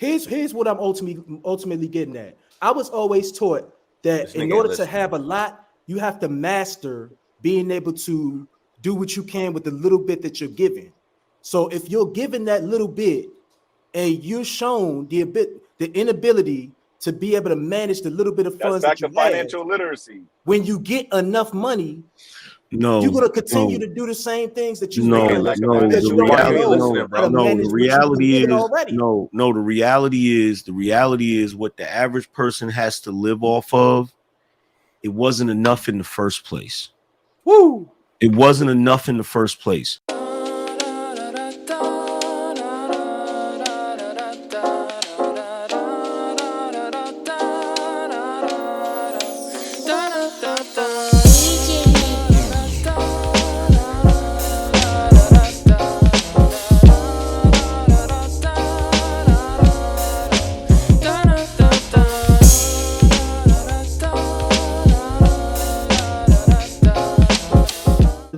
here's what I'm ultimately getting at. I was always taught that in order to have a lot, you have to master being able to do what you can with the little bit that you're given. So if you're given that little bit and you're shown the inability to be able to manage the little bit of funds that you have, financial literacy. When you get enough money, you're gonna continue to do the same things that you the reality is what the average person has to live off of. It wasn't enough in the first place. Woo! It wasn't enough in the first place.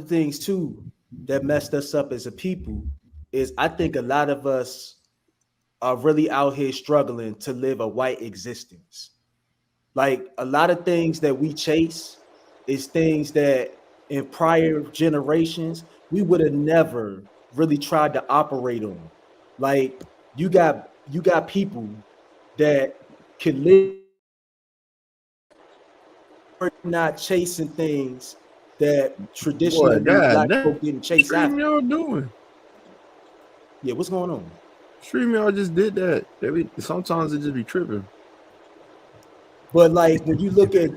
Things too that messed us up as a people is I think a lot of us are really out here struggling to live a white existence. Like a lot of things that we chase is things that in prior generations we would have never really tried to operate on. Like you got people that can live not chasing things that traditionally black folk didn't chase after. Y'all doing? Yeah, what's going on? Stream y'all just did that. Sometimes it just be tripping. But like when you look at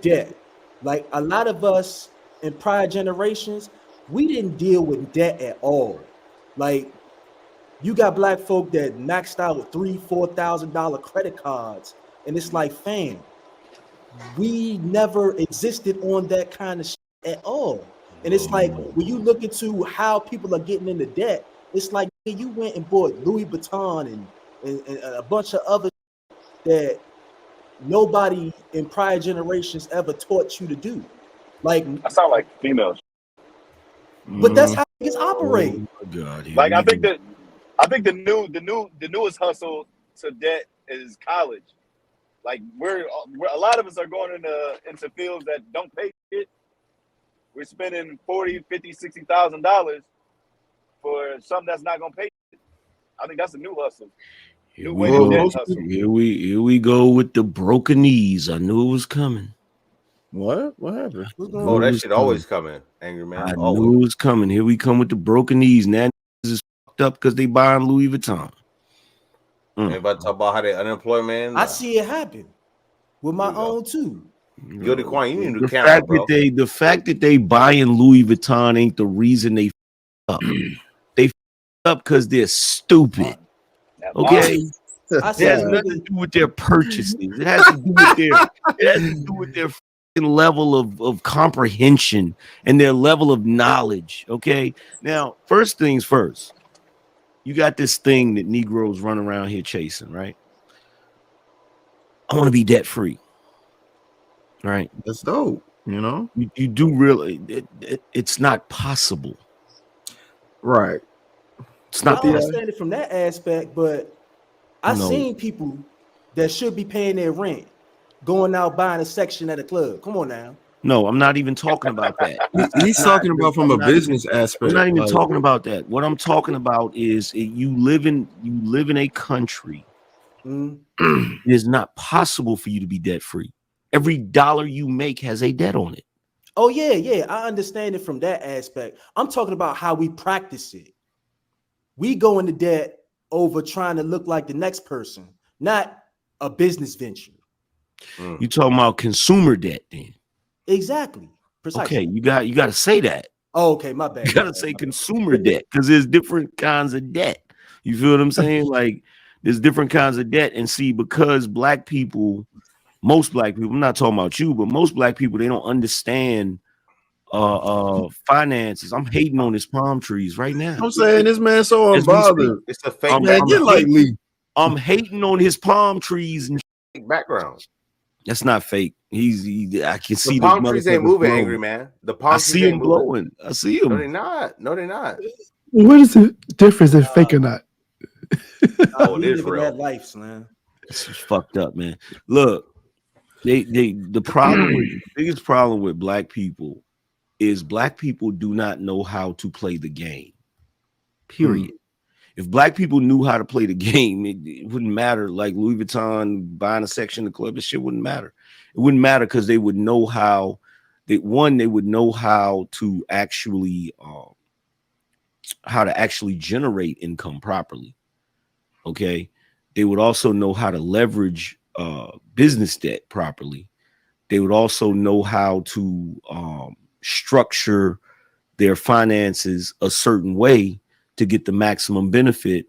debt, like a lot of us in prior generations, we didn't deal with debt at all. Like you got black folk that maxed out with $3,000-$4,000 credit cards, and it's like, fam, we never existed on that kind of shit at all. And it's like when you look into how people are getting into debt, it's like you went and bought Louis Vuitton and a bunch of other that nobody in prior generations ever taught you to do. Like I sound like females, but that's how niggas operate. Oh God, like I think the newest hustle to debt is college. Like we're a lot of us are going into fields that don't pay shit. We're spending $40,000, $50,000, $60,000 for something that's not gonna pay shit. I think that's a new hustle. Here we go with the broken knees. I knew it was coming. What happened? Oh, that shit always coming, Angry Man. I knew it was coming. Here we come with the broken knees. Now is fucked up because they buying Louis Vuitton. Everybody talk about how they unemployment. I see it happen with my own too. You're the Quan. You need to the count, fact bro. the fact that they buying Louis Vuitton ain't the reason they up. They up because they're stupid. Okay, it has nothing to do with their purchases. It has to do with their level of comprehension and their level of knowledge. Okay, now first things first. You got this thing that Negroes run around here chasing, right? I want to be debt free. Right? That's dope. You know, you do really. It's not possible. Right. It's not. I understand it from that aspect, but I've seen people that should be paying their rent going out buying a section at a club. Come on now. No, I'm not even talking about that. He's talking about from a business aspect. I'm not even talking about that. What I'm talking about is you live in a country. It is not possible for you to be debt free. Every dollar you make has a debt on it. Oh yeah, I understand it from that aspect. I'm talking about how we practice it. We go into debt over trying to look like the next person, not a business venture. You talking about consumer debt then? Exactly. Precisely. Okay, you got to say that. Oh, okay, my bad. You got to say consumer debt because there's different kinds of debt. You feel what I'm saying? Like there's different kinds of debt, and see, because black people, most black people, I'm not talking about you, but most black people, they don't understand finances. I'm hating on his palm trees right now. I'm saying this man so unbothered. It's a fake man. Get like Lee. I'm hating on his palm trees and background. That's not fake. I can see the palm trees ain't moving, blowing. Angry Man. The palm trees see him blowing. I see him. No, they're not. No, they're not. What is the difference in fake or not? Oh, We it is living real. that life, man. It's just fucked up, man. Look, the problem with the biggest problem with black people is black people do not know how to play the game. Period. If black people knew how to play the game, it wouldn't matter. Like Louis Vuitton buying a section of the club, this shit wouldn't matter. It wouldn't matter because they would know how. They would know how to actually generate income properly. Okay, they would also know how to leverage business debt properly. They would also know how to structure their finances a certain way to get the maximum benefit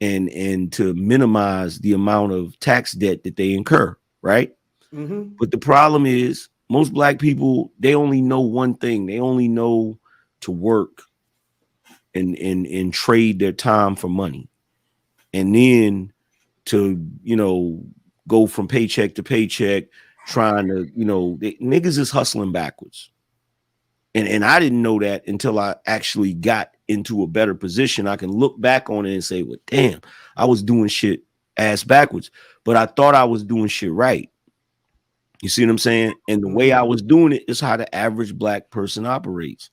and to minimize the amount of tax debt that they incur, right? But the problem is most black people, they only know one thing. They only know to work and trade their time for money. And then to, go from paycheck to paycheck, trying to, niggas is hustling backwards. And I didn't know that until I actually got into a better position. I can look back on it and say, well, damn, I was doing shit ass backwards, but I thought I was doing shit right. You see what I'm saying? And the way I was doing it is how the average black person operates.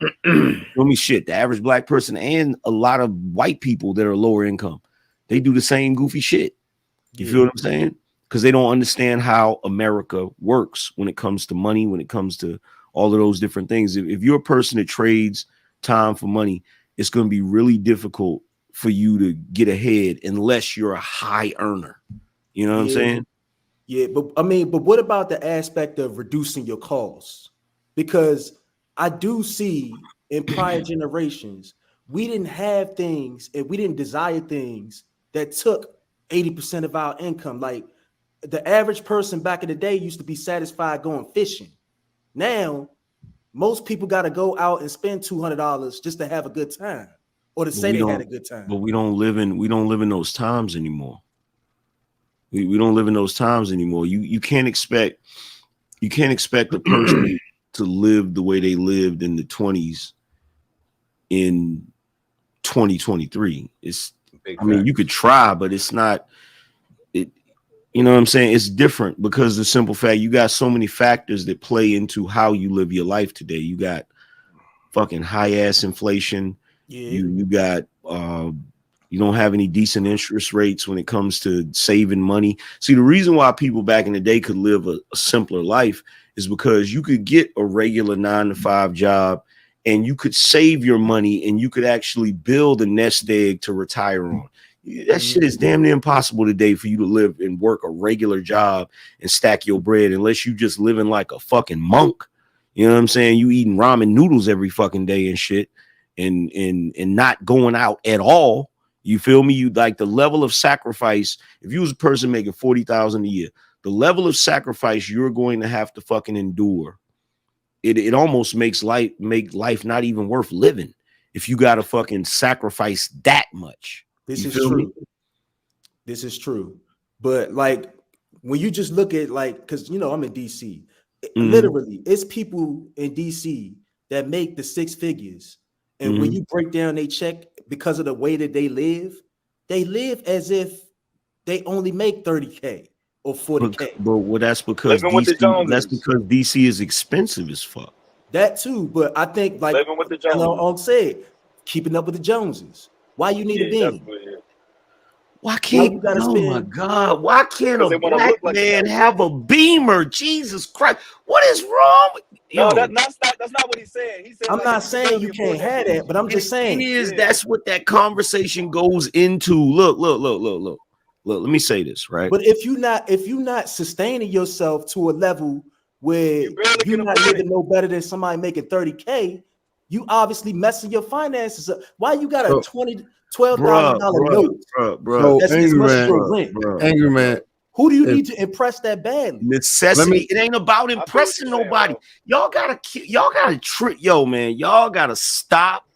Shit, the average black person and a lot of white people that are lower income, they do the same goofy shit. You feel what I'm saying? Because they don't understand how America works when it comes to money, when it comes to all of those different things. If you're a person that trades time for money, it's going to be really difficult for you to get ahead unless you're a high earner. You know what I'm saying? Yeah, but what about the aspect of reducing your costs? Because I do see in prior generations, we didn't have things and we didn't desire things that took 80% of our income. Like the average person back in the day used to be satisfied going fishing. Now, most people got to go out and spend $200 just to have a good time or to say they had a good time. But we don't live in those times anymore. We don't live in those times anymore. You can't expect a person to live the way they lived in the 20s in 2023. You could try, but it's not it. You know what I'm saying? It's different because the simple fact you got so many factors that play into how you live your life today. You got fucking high ass inflation. Yeah. You got you don't have any decent interest rates when it comes to saving money. See, the reason why people back in the day could live a simpler life is because you could get a regular 9-to-5 job and you could save your money and you could actually build a nest egg to retire on. That shit is damn near impossible today for you to live and work a regular job and stack your bread unless you just living like a fucking monk. You know what I'm saying? You eating ramen noodles every fucking day and shit and not going out at all. You feel me? You like the level of sacrifice. If you was a person making $40,000 a year, the level of sacrifice you're going to have to fucking endure, it almost make life not even worth living if you got to fucking sacrifice that much. This is true. This is true. But like when you just look at because I'm in DC, literally it's people in DC that make the 6 figures, and when you break down they check because of the way that they live as if they only make 30K or 40K. But that's because DC is expensive as fuck. That too, but I think living with the Joneses. I'll say keeping up with the Joneses. Why you need a beam? Why can't my God? Why can't a black man have a Beamer? Jesus Christ! What is wrong with you? No, that's not what he's saying. He said I'm not saying you can't have that, but I'm just saying that's what that conversation goes into. Look. Let me say this, right? But if you're not sustaining yourself to a level where you're not living no better than somebody making 30K, you obviously messing your finances up. Why you got a $12,000 note? Bro, that's Angryman. Who do you need to impress that badly? Necessity. It ain't about impressing nobody. Y'all gotta trick, man. Y'all gotta stop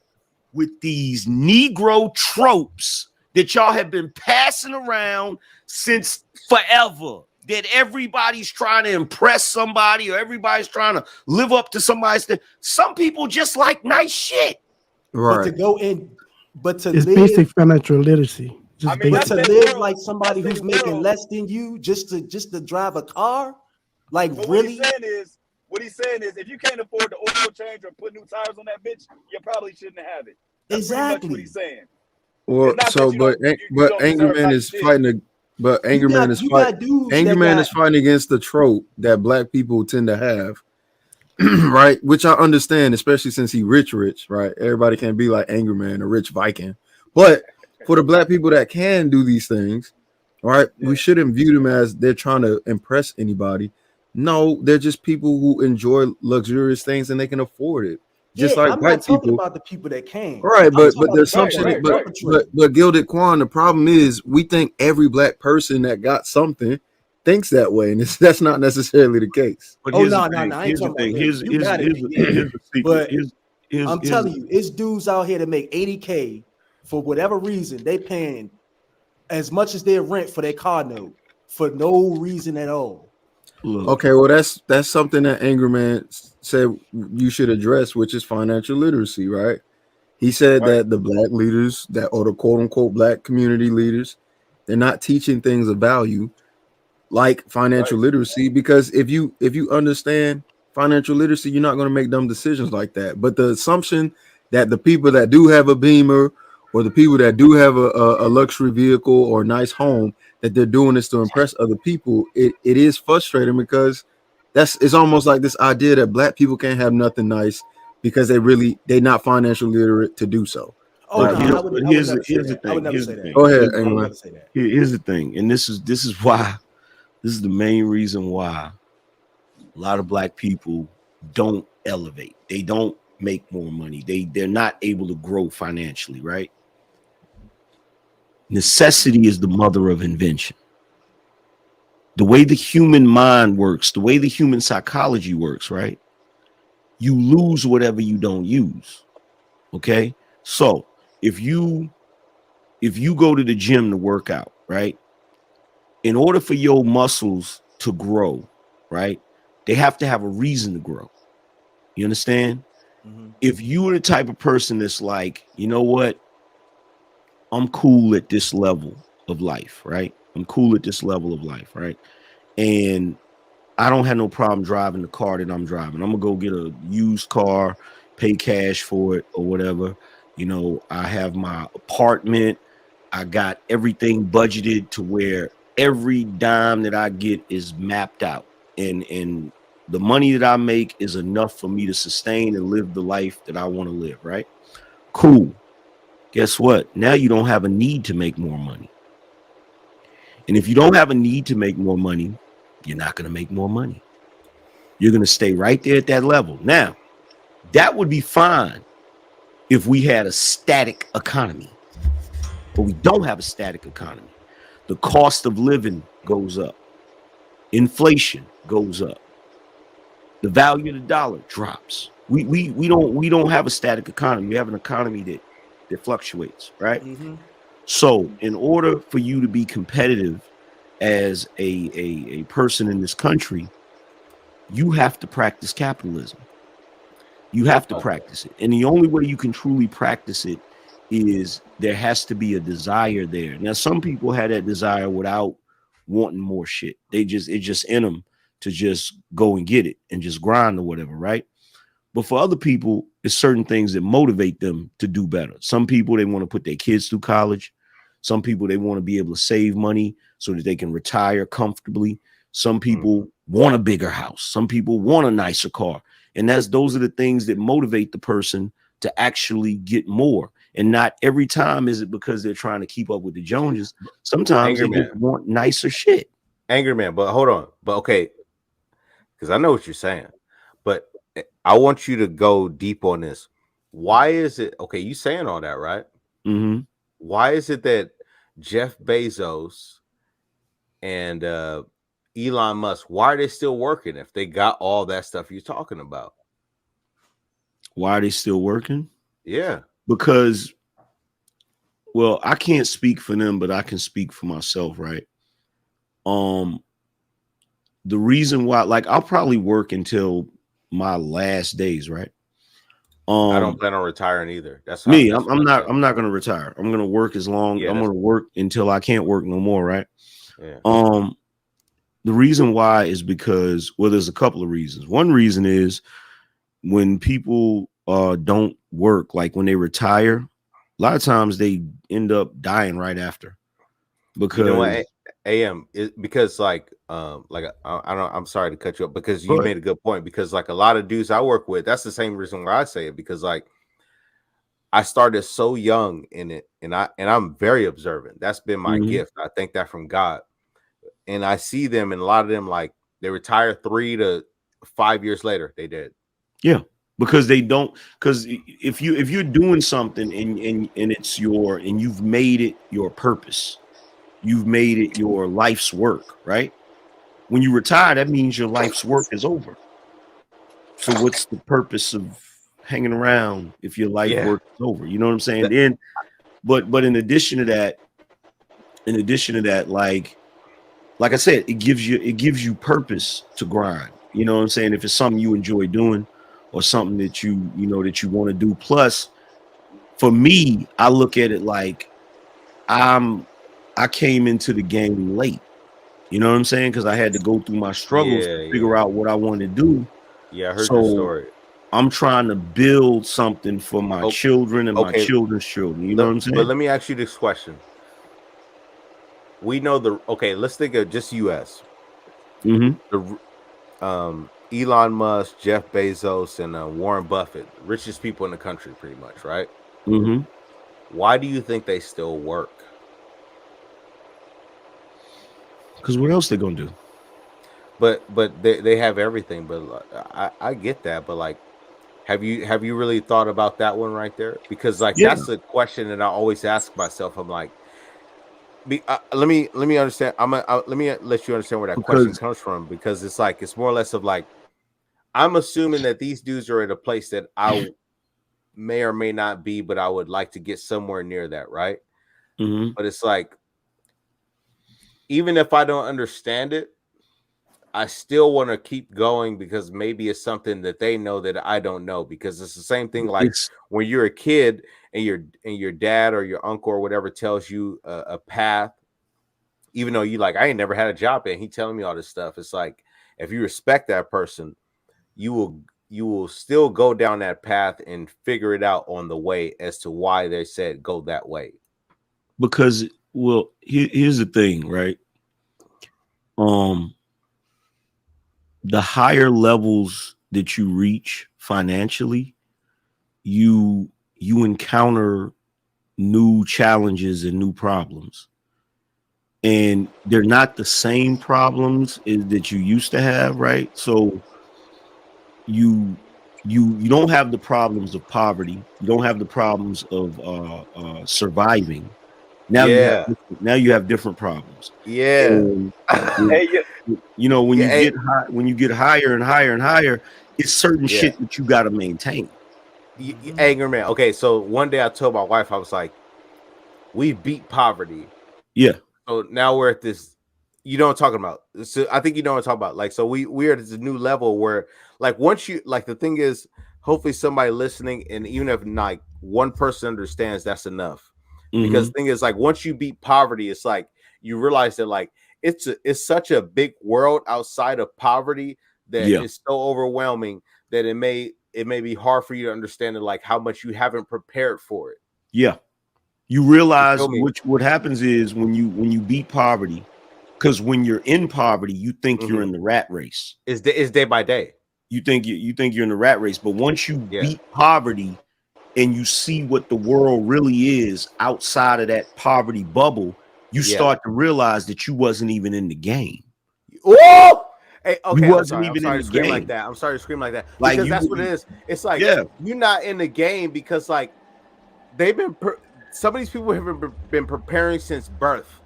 with these Negro tropes that y'all have been passing around since forever. That everybody's trying to impress somebody or everybody's trying to live up to somebody's thing. Some people just like nice shit. Right. But to go in, it's basic financial literacy. I mean, But that's to their live world. like somebody That's who's their making world. less than you just to drive a car, like But really? what he's saying is, if you can't afford the oil change or put new tires on that bitch, you probably shouldn't have it. That's pretty much what Exactly. he's saying. Well, It's not so that you but don't deserve Angryman nice is shit. fighting. But You got dudes that Angryman got is fighting against the trope that black people tend to have, right? Which I understand, especially since he rich, right? Everybody can't be like Angryman, a rich Viking. But for the black people that can do these things, right? Yeah. We shouldn't view them as they're trying to impress anybody. No, they're just people who enjoy luxurious things and they can afford it. Just yeah. like I'm not white talking people. about the people that can. Right, I'm but talking the about the people assumption, that Right, are right. perpetrating. but Gilded Quan, the problem is we think every black person that got something thinks that way, and that's not necessarily the case. But Oh here's the no, no, thing. no. I ain't Here's the talking about thing. them. You got it, then yeah. Here's the secret. But I'm Here's telling you, it's dudes out here that make 80K for whatever reason. They paying as much as their rent for their car note for no reason at all. look. Okay, well that's something that Angryman said you should address, which is financial literacy, right? He said Right. that the black leaders, that or the quote unquote black community leaders, they're not teaching things of value like financial Right. literacy, because if you understand financial literacy, you're not going to make dumb decisions like that. But the assumption that the people that do have a Beamer or the people that do have a luxury vehicle or a nice home, that they're doing this to impress other people, it is frustrating, because it's almost like this idea that black people can't have nothing nice because they're not financially literate to do so. Oh But Right? no, here's Because but I would here's never say here's the that. I would thing. never Here's say the that. thing. go ahead, I would Angryman. never say that. Here's the thing, and this is why this is the main reason why a lot of black people don't elevate. They don't make more money. They're not able to grow financially, right? Necessity is the mother of invention. The way the human mind works, the way the human psychology works, right? You lose whatever you don't use. Okay? So, if you go to the gym to work out, right? In order for your muscles to grow, right? They have to have a reason to grow. You understand? Mhm. If you are the type of person that's like, you know what? I'm cool at this level of life, right? I'm cool at this level of life, right? And I don't have no problem driving the car that I'm driving. I'm gonna go get a used car, pay cash for it or whatever. You know, I have my apartment. I got everything budgeted to where every dime that I get is mapped out. And the money that I make is enough for me to sustain and live the life that I want to live, right? Cool. Guess what? Now you don't have a need to make more money. And if you don't have a need to make more money, you're not going to make more money. You're going to stay right there at that level. Now, that would be fine if we had a static economy, but we don't have a static economy. The cost of living goes up, inflation goes up, the value of the dollar drops. We don't have a static economy. We have an economy that fluctuates, right? Mhm. So, in order for you to be competitive as a person in this country, you have to practice capitalism. You have to practice it. And the only way you can truly practice it is there has to be a desire there. Now, some people had that desire without wanting more shit. It's just in them to just go and get it and just grind or whatever, right? But for other people, it's certain things that motivate them to do better. Some people, they want to put their kids through college. Some people, they want to be able to save money so that they can retire comfortably. Some people want a bigger house. Some people want a nicer car. And those are the things that motivate the person to actually get more. And not every time is it because they're trying to keep up with the Joneses. Sometimes they just want nicer shit. Angryman, but hold on. But okay, because I know what you're saying, but I want you to go deep on this. Why is it okay? You saying all that, right? Mm-hmm. Why is it that Jeff Bezos and Elon Musk, why are they still working if they got all that stuff you're talking about? Why are they still working? Yeah. Because, well, I can't speak for them, but I can speak for myself, right? The reason why, like, I'll probably work until my last days, right? I don't plan on retiring either. That's me. that's I'm not. I'm not gonna retire. I'm gonna work as long. Yeah, I'm gonna work until I can't work no more. Right. Yeah. The reason why is because, well, there's a couple of reasons. One reason is when people don't work, like when they retire, a lot of times they end up dying right after. Because you know what, AM is because I don't. I'm sorry to cut you up because you made a good point. Because like a lot of dudes I work with, that's the same reason why I say it. Because like I started so young in it, and I'm very observant. That's been my gift. I think that from God. And I see them, and a lot of them, like they retire 3 to 5 years later, they did. Yeah, because they don't. Because if you're doing something and it's and you've made it your purpose, you've made it your life's work, right? When you retire, that means your life's work is over. So what's the purpose of hanging around if your life work is over? You know what I'm saying? Then, but in addition to that, like I said, it gives you purpose to grind. You know what I'm saying? If it's something you enjoy doing or something that you want to do. Plus, for me, I look at it like I came into the game late. You know what I'm saying? Because I had to go through my struggles to figure out what I want to do. Yeah, I heard your story. I'm trying to build something for my children and my children's children. You know what I'm saying? But let me ask you this question. We know let's think of just US. Elon Musk, Jeff Bezos, and Warren Buffett, richest people in the country, pretty much, right? Why do you think they still work? Because what else they gonna do? But they have everything. But I get that. But like, have you really thought about that one right there? Because like that's the question that I always ask myself. I'm like, let me understand. Let me let you understand where that question comes from. Because it's like it's more or less of like, I'm assuming that these dudes are at a place that I may or may not be, but I would like to get somewhere near that, right? But it's like, even if I don't understand it, I still want to keep going because maybe it's something that they know that I don't know. Because it's the same thing like when you're a kid and your dad or your uncle or whatever tells you a path, even though you like, I ain't never had a job yet, he telling me all this stuff. It's like, if you respect that person, you will still go down that path and figure it out on the way as to why they said go that way. Because, well, here's the thing, right? The higher levels that you reach financially, you encounter new challenges and new problems. And they're not the same problems that you used to have, right? So you don't have the problems of poverty. You don't have the problems of surviving. Now you have different problems. And, you know, when you get higher and higher and higher, it's certain shit that you got to maintain. Angryman. Okay, so one day I told my wife, I was like, we beat poverty. Yeah. So now we're at this, you know what I'm talking about. So I think you know what I'm talking about. Like, so we're at this new level where like once you like the thing is, hopefully somebody listening, and even if like one person understands, that's enough. Because the thing is, like once you beat poverty, it's like you realize that like it's such a big world outside of poverty that is so overwhelming that it may be hard for you to understand it, like how much you haven't prepared for it. Yeah. You realize what happens is when you beat poverty, because when you're in poverty, you think you're in the rat race. It's day by day. You think you're in the rat race, but once you beat poverty and you see what the world really is outside of that poverty bubble, you start to realize that you wasn't even in the game. Whoa! Hey, okay, you wasn't even in the scream game like that. I'm sorry to scream like that. Like because that's what it is. It's like you're not in the game because like they've been some of these people have been preparing since birth.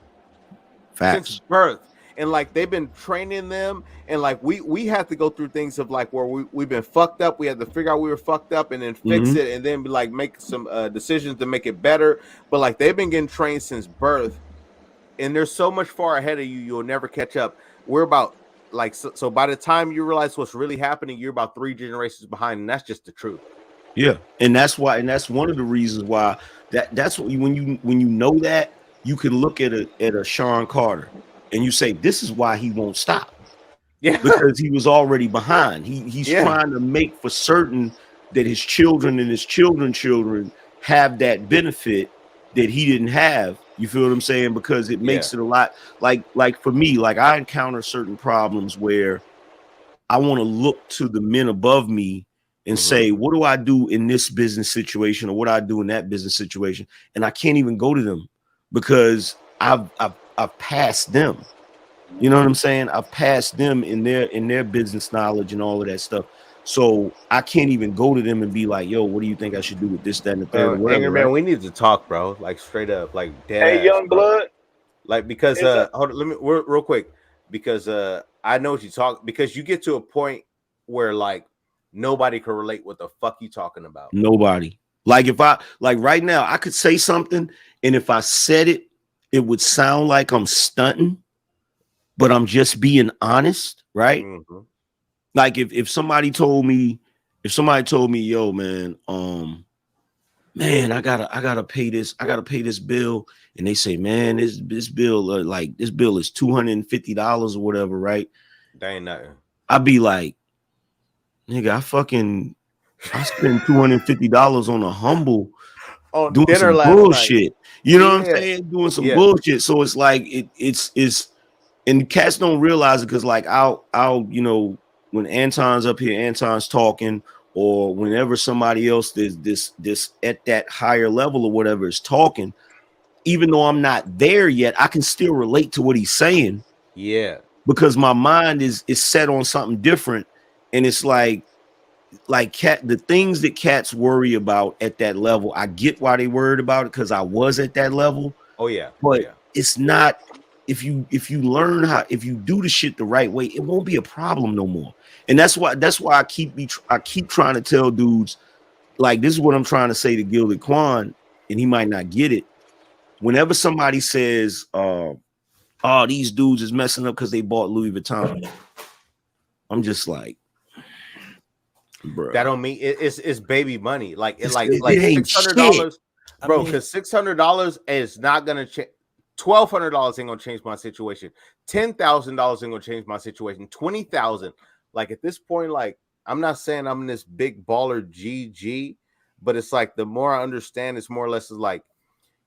Facts. Since birth. And like they've been training them, and like we have to go through things of like where we've been fucked up. We had to figure out we were fucked up and then fix it, and then like make some decisions to make it better. But like they've been getting trained since birth, and they're so much far ahead of you, you'll never catch up. We're about like so by the time you realize what's really happening, you're about 3 generations behind, and that's just the truth. Yeah, and that's why, and that's one of the reasons why that's what when you know that you can look at a Sean Carter and you say this is why he won't stop. Yeah, Because he was already behind. He's trying to make for certain that his children and his children have that benefit that he didn't have. You feel what I'm saying? Because it makes it a lot like for me, like I encounter certain problems where I want to look to the men above me and say, what do I do in this business situation or what I do in that business situation? And I can't even go to them because I've passed them. You know what I'm saying? I've passed them in their business knowledge and all of that stuff. So I can't even go to them and be like, yo, what do you think I should do with this, that, and the third or whatever? Angryman, we need to talk, bro. Like straight up, like dead Hey, ass, young bro. blood. Like because hold on, let me real quick because I know what you talk because you get to a point where like nobody can relate what the fuck you talking about. Nobody. Like if I like right now, I could say something, and if I said it, it would sound like I'm stunting, but I'm just being honest, right? Like if somebody told me, yo, man, man, I gotta pay this bill, and they say, man, this bill, like this bill is $250 or whatever, right? That ain't nothing. I'd be like, nigga, I spend $250 on a humble On doing dinner some last bullshit. night. You know what I'm saying? Doing some bullshit. So it's like it's and cats don't realize it because like I'll you know when Anton's up here, Anton's talking, or whenever somebody else this at that higher level or whatever is talking, even though I'm not there yet, I can still relate to what he's saying. Yeah, because my mind is set on something different, and it's like cat the things that cats worry about at that level. I get why they worried about it because I was at that level. Oh yeah, but it's not. If you learn how, if you do the shit the right way, it won't be a problem no more. And that's why I keep trying to tell dudes, like, this is what I'm trying to say to Gilded Quan, and he might not get it. Whenever somebody says, oh, these dudes is messing up because they bought Louis Vuitton, I'm just like, bro, that don't mean it's baby money. Like it $600, bro. shit. Because $600 is not gonna change. $1,200 ain't gonna change my situation. $10,000 ain't gonna change my situation. 20,000. Like at this point, like I'm not saying I'm this big baller GG, but it's like the more I understand, it's more or less is like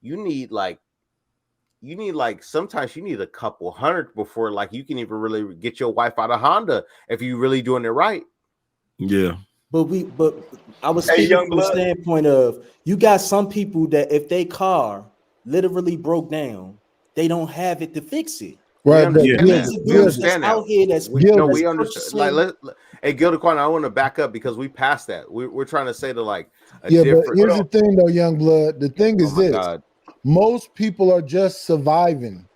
you need like sometimes you need a couple hundred before like you can even really get your wife out of Honda if you really doing it right. Yeah. But I was speaking from the standpoint of you got some people that if they car literally broke down, they don't have it to fix it. Right. We understand that. Out here that's we understand. Like, hey, Gilded Quan, I want to back up because we passed that. We're trying to say to like but here's the thing though, young blood. The thing is this: most people are just surviving.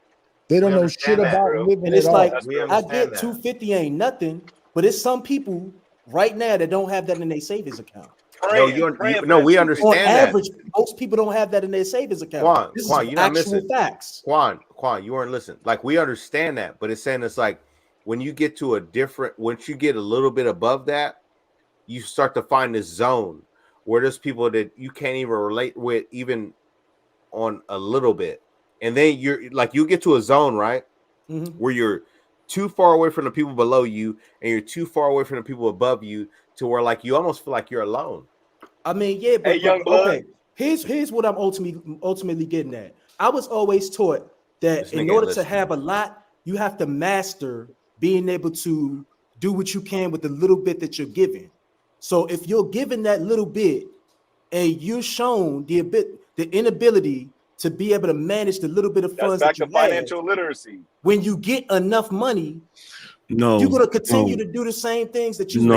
They don't know shit about living. And it's at like all. I get 250 ain't nothing, but it's some people right now that don't have that in their savings account. We understand. On average, most people don't have that in their savings account. Quan, you're not missing facts. Quan, you weren't listening. Like we understand that, but it's saying it's like when you get to once you get a little bit above that, you start to find this zone where there's people that you can't even relate with, even on a little bit, and then you're like you get to a zone, right, where you're too far away from the people below you, and you're too far away from the people above you, to where like you almost feel like you're alone. I mean, yeah, but okay. Here's what I'm ultimately getting at. I was always taught that in order to have a lot, you have to master being able to do what you can with the little bit that you're given. So if you're given that little bit and you're shown the inability to be able to manage the little bit of funds that you have, financial literacy. When you get enough money, you're gonna continue to do the same things that you the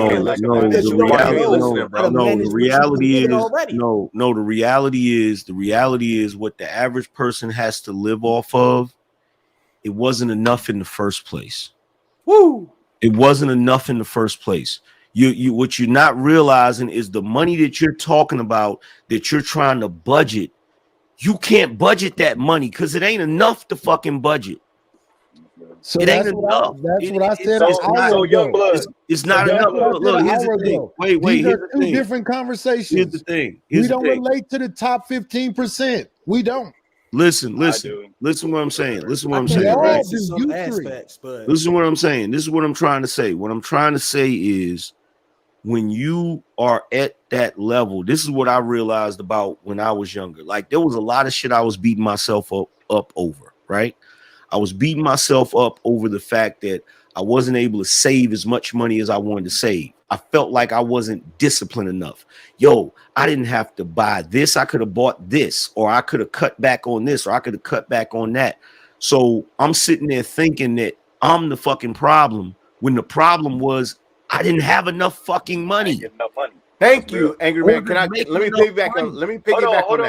reality is what the average person has to live off of. It wasn't enough in the first place. It wasn't enough in the first place. You what you're not realizing is the money that you're talking about, that you're trying to budget. You can't budget that money because it ain't enough to fucking budget. So it ain't that's enough. what I said So, an hour so young ago. blood. It's not That's enough. what I Look, said an here's the hour thing. ago. Wait, These here's are the two thing. different Here's conversations. the thing. We don't relate to the top 15%. We don't. Listen. I do. Listen what I'm saying. Listen what I I'm can saying, Y'all right? relate to do, some you three. aspects, but Listen what I'm saying. This is what I'm trying to say. What I'm trying to say is when you are at that level, this is what I realized about when I was younger. Like there was a lot of shit I was beating myself up over, right? I was beating myself up over the fact that I wasn't able to save as much money as I wanted to save. I felt like I wasn't disciplined enough. Yo, I didn't have to buy this. I could have bought this, or I could have cut back on this, or I could have cut back on that. So I'm sitting there thinking that I'm the fucking problem when the problem was I didn't have enough fucking money. Enough money. Thank you, Angry Man. Can I let me piggyback on Hold on.